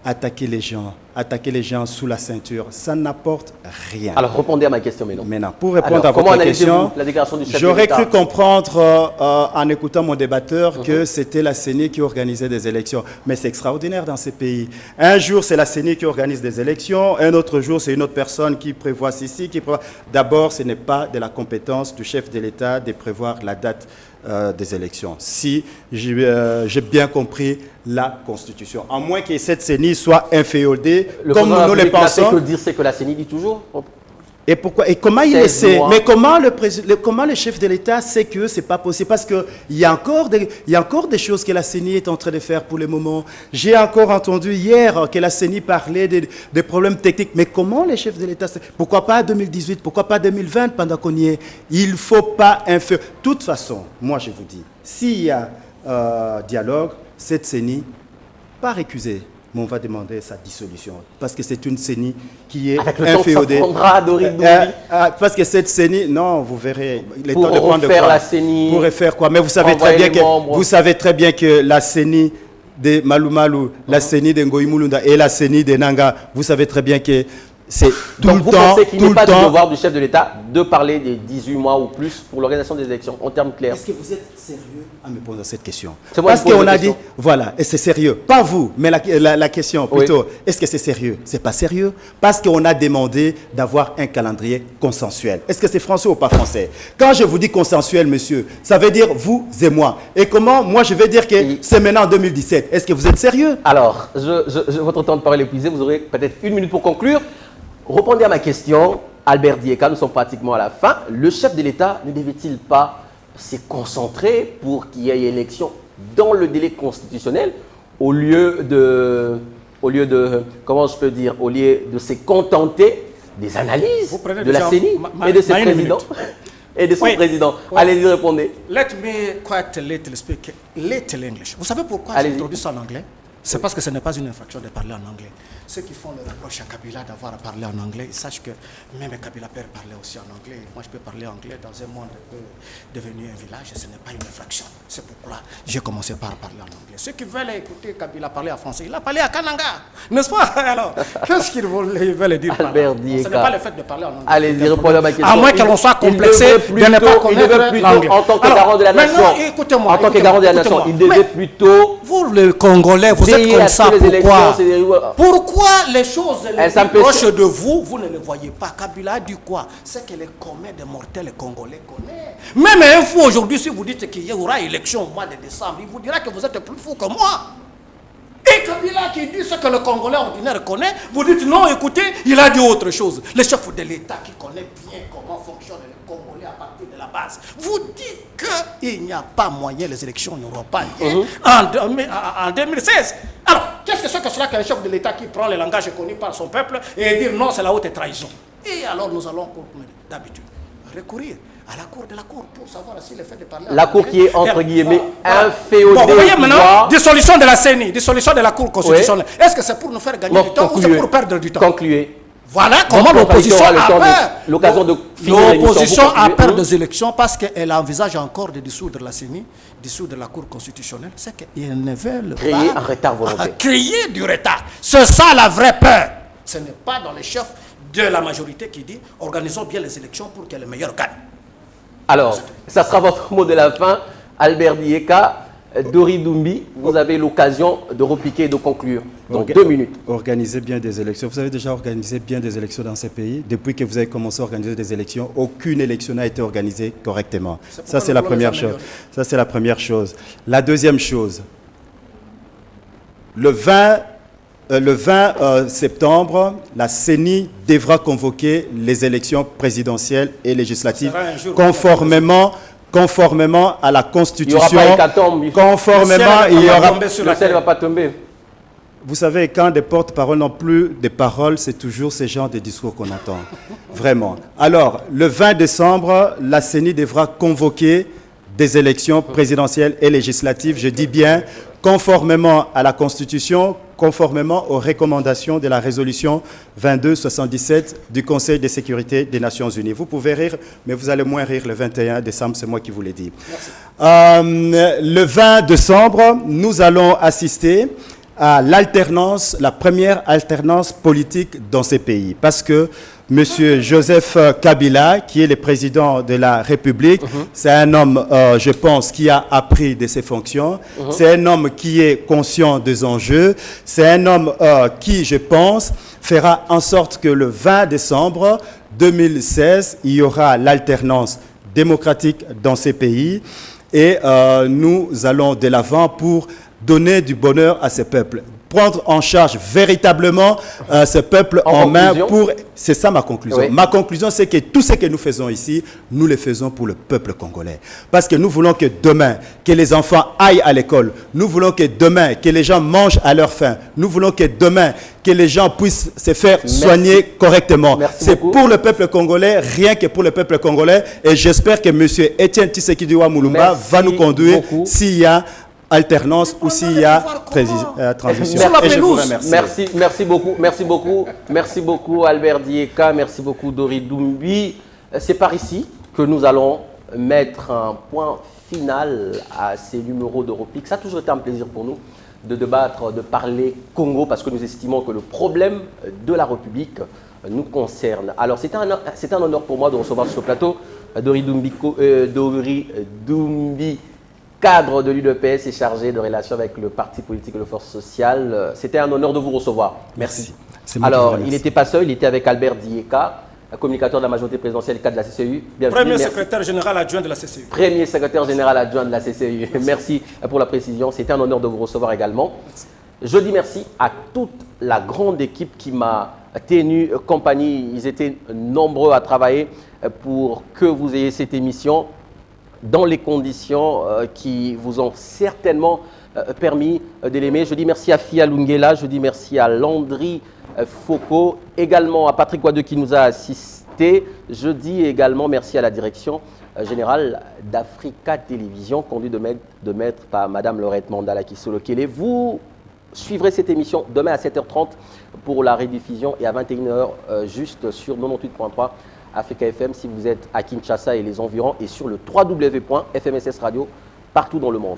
attaquer les gens sous la ceinture. Ça n'apporte rien. Alors, répondez à ma question maintenant. Pour répondre à votre question, la déclaration du chef de j'aurais l'État? cru comprendre en écoutant mon débatteur que c'était la CENI qui organisait des élections. Mais c'est extraordinaire dans ces pays. Un jour, c'est la CENI qui organise des élections. Un autre jour, c'est une autre personne qui prévoit ceci. D'abord, ce n'est pas de la compétence du chef de l'État de prévoir la date des élections. Si j'ai bien compris la Constitution. À moins que cette CENI soit inféodée, comme nous le pensons. Que dire, c'est que la CENI dit toujours. Et pourquoi? Et comment il le sait? Mais comment le chef de l'État sait que c'est pas possible? Parce qu'il y a encore des choses que la CENI est en train de faire pour le moment. J'ai encore entendu hier que la CENI parlait des problèmes techniques. Mais comment les chefs de l'État? Pourquoi pas 2018? Pourquoi pas 2020 pendant qu'on y est? Il ne faut pas inférer. De toute façon, moi je vous dis, s'il y a dialogue, cette CENI, pas récusée, mais on va demander sa dissolution. Parce que c'est une CENI qui est inféodée. Parce que cette CENI, non, vous verrez. Pour refaire la CENI. Pour refaire quoi? Mais vous savez très bien que la CENI de Malu Malu, la CENI de Ngoï Mulunda et la CENI de Nanga, vous savez très bien que c'est tout le temps. Vous pensez qu'il n'est pas du devoir du chef de l'État de parler des 18 mois ou plus pour l'organisation des élections, en termes clairs? Est-ce que vous êtes sérieux à me poser cette question? Parce qu'on a dit, voilà, et c'est sérieux. Pas vous, mais la question plutôt, est-ce que c'est sérieux? C'est pas sérieux. Parce qu'on a demandé d'avoir un calendrier consensuel. Est-ce que c'est français ou pas français? Quand je vous dis consensuel, monsieur, ça veut dire vous et moi. Et comment, moi, je vais dire que c'est maintenant en 2017. Est-ce que vous êtes sérieux? Alors, votre temps de parole est épuisé. Vous aurez peut-être 1 minute pour conclure. Répondez à ma question, Albert Dieka, nous sommes pratiquement à la fin. Le chef de l'État ne devait-il pas se concentrer pour qu'il y ait élection dans le délai constitutionnel au lieu de, comment je peux dire, au lieu de se contenter des analyses de la CENI et de ses présidents et de son président? Allez-y, répondez. Let me quite little speak little English. Vous savez pourquoi j'ai introduit ça en anglais? C'est parce que ce n'est pas une infraction de parler en anglais. Ceux qui font le reproche à Kabila d'avoir parlé en anglais, ils sachent que même Kabila Père parlait aussi en anglais. Moi, je peux parler anglais dans un monde devenu un village, et ce n'est pas une infraction. C'est pourquoi j'ai commencé par parler en anglais. Ceux qui veulent écouter Kabila parler en français, il a parlé à Kananga, n'est-ce pas? Alors, qu'est-ce qu'ils veulent dire par là? Ce n'est pas le fait de parler en anglais. Allez-y, répondez à ma question. À moins que l'on soit complexé de ne pas connaître l'anglais. En tant que garant de la nation, écoutez-moi. En tant que garant de la nation, il devait plutôt... Vous, les Congolais, vous êtes comme ça, pourquoi les choses les plus proches de vous, vous ne les voyez pas? Kabila a dit quoi? C'est que les communs des mortels congolais connaissent. Même un fou aujourd'hui, si vous dites qu'il y aura élection au mois de décembre, il vous dira que vous êtes plus fou que moi. Et Kabila qui dit ce que le Congolais ordinaire connaît, vous dites non, écoutez, il a dit autre chose. Le chef de l'État qui connaît bien comment fonctionne le Congolais à partir de la base, vous dites qu'il n'y a pas moyen, les élections n'auront pas lieu en 2016. Alors, qu'est-ce que c'est que cela qu'un chef de l'État qui prend le langage connu par son peuple et dire non, c'est la haute trahison? Et alors nous allons, comme d'habitude, recourir à la cour de la cour pour savoir si le fait de parler... La cour qui est, entre guillemets, inféodée. Bon, vous voyez maintenant, dissolution de la CENI, dissolution de la cour constitutionnelle. Est-ce que c'est pour nous faire gagner du temps ou c'est pour perdre du temps? Concluez. Voilà comment l'opposition a peur. L'occasion de l'opposition a peur des élections parce qu'elle envisage encore de dissoudre la CENI, dissoudre la Cour constitutionnelle. C'est qu'ils ne veulent pas créer un retard volontaire. Créer du retard. C'est ça la vraie peur. Ce n'est pas dans les chefs de la majorité qui dit organisons bien les élections pour que le meilleur gagne. Alors, ça sera votre mot de la fin. Albert Dieka, Dori Doumbia, vous avez l'occasion de repliquer et de conclure. Donc 2 minutes. Organisez bien des élections. Vous avez déjà organisé bien des élections dans ces pays. Depuis que vous avez commencé à organiser des élections, aucune élection n'a été organisée correctement. Ça, c'est la première chose. Ça, c'est la première chose. La deuxième chose, le 20 septembre, la CENI devra convoquer les élections présidentielles et législatives conformément à la Constitution. Il n'y aura pas hécatombe. Conformément, il y aura... Le ciel ne va pas tomber. Vous savez, quand des porte-paroles n'ont plus de paroles, c'est toujours ce genre de discours qu'on entend. Vraiment. Alors, le 20 décembre, la CENI devra convoquer des élections présidentielles et législatives, je dis bien, conformément à la Constitution, conformément aux recommandations de la résolution 2277 du Conseil de sécurité des Nations Unies. Vous pouvez rire, mais vous allez moins rire le 21 décembre, c'est moi qui vous l'ai dit. Le 20 décembre, nous allons assister à l'alternance, la première alternance politique dans ces pays. Parce que M. Joseph Kabila, qui est le président de la République, c'est un homme, je pense, qui a appris de ses fonctions. C'est un homme qui est conscient des enjeux. C'est un homme qui, je pense, fera en sorte que le 20 décembre 2016, il y aura l'alternance démocratique dans ces pays. Et nous allons de l'avant pour donner du bonheur à ces peuples. prendre en charge véritablement ce peuple en main pour... C'est ça ma conclusion. Oui. Ma conclusion, c'est que tout ce que nous faisons ici, nous le faisons pour le peuple congolais. Parce que nous voulons que demain, que les enfants aillent à l'école. Nous voulons que demain, que les gens mangent à leur faim. Nous voulons que demain, que les gens puissent se faire soigner correctement. C'est pour le peuple congolais, rien que pour le peuple congolais. Et j'espère que M. Etienne Tshisekedi Moulumba va nous conduire s'il y a alternance ou s'il y a transition. Merci beaucoup Albert Dieka, merci beaucoup Dori Doumbouya. C'est par ici que nous allons mettre un point final à ces numéros d'Europic. Ça a toujours été un plaisir pour nous de débattre, de parler Congo, parce que nous estimons que le problème de la République nous concerne. Alors c'est un honneur pour moi de recevoir sur ce plateau Dori Doumbouya, cadre de l'UDPS et chargé de relations avec le parti politique et les forces sociales. C'était un honneur de vous recevoir. Merci. Alors, il n'était pas seul, il était avec Albert Dieka, communicateur de la majorité présidentielle, cadre de la CCU. Premier secrétaire général adjoint de la CCU. Premier secrétaire général adjoint de la CCU. Merci pour la précision. C'était un honneur de vous recevoir également. Je dis merci à toute la grande équipe qui m'a tenu compagnie. Ils étaient nombreux à travailler pour que vous ayez cette émission dans les conditions qui vous ont certainement permis de l'aimer. Je dis merci à Fia Lungela, je dis merci à Landry Foucault, également à Patrick Wadeux qui nous a assistés. Je dis également merci à la direction générale d'Africa Télévision, conduite de maître par Madame Laurette Mandala Kisolo-Kele. Vous suivrez cette émission demain à 7h30 pour la rediffusion et à 21h juste sur 98.3 Africa FM si vous êtes à Kinshasa et les environs et sur le www.fmss Radio partout dans le monde.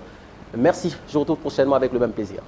Merci, je vous retrouve prochainement avec le même plaisir.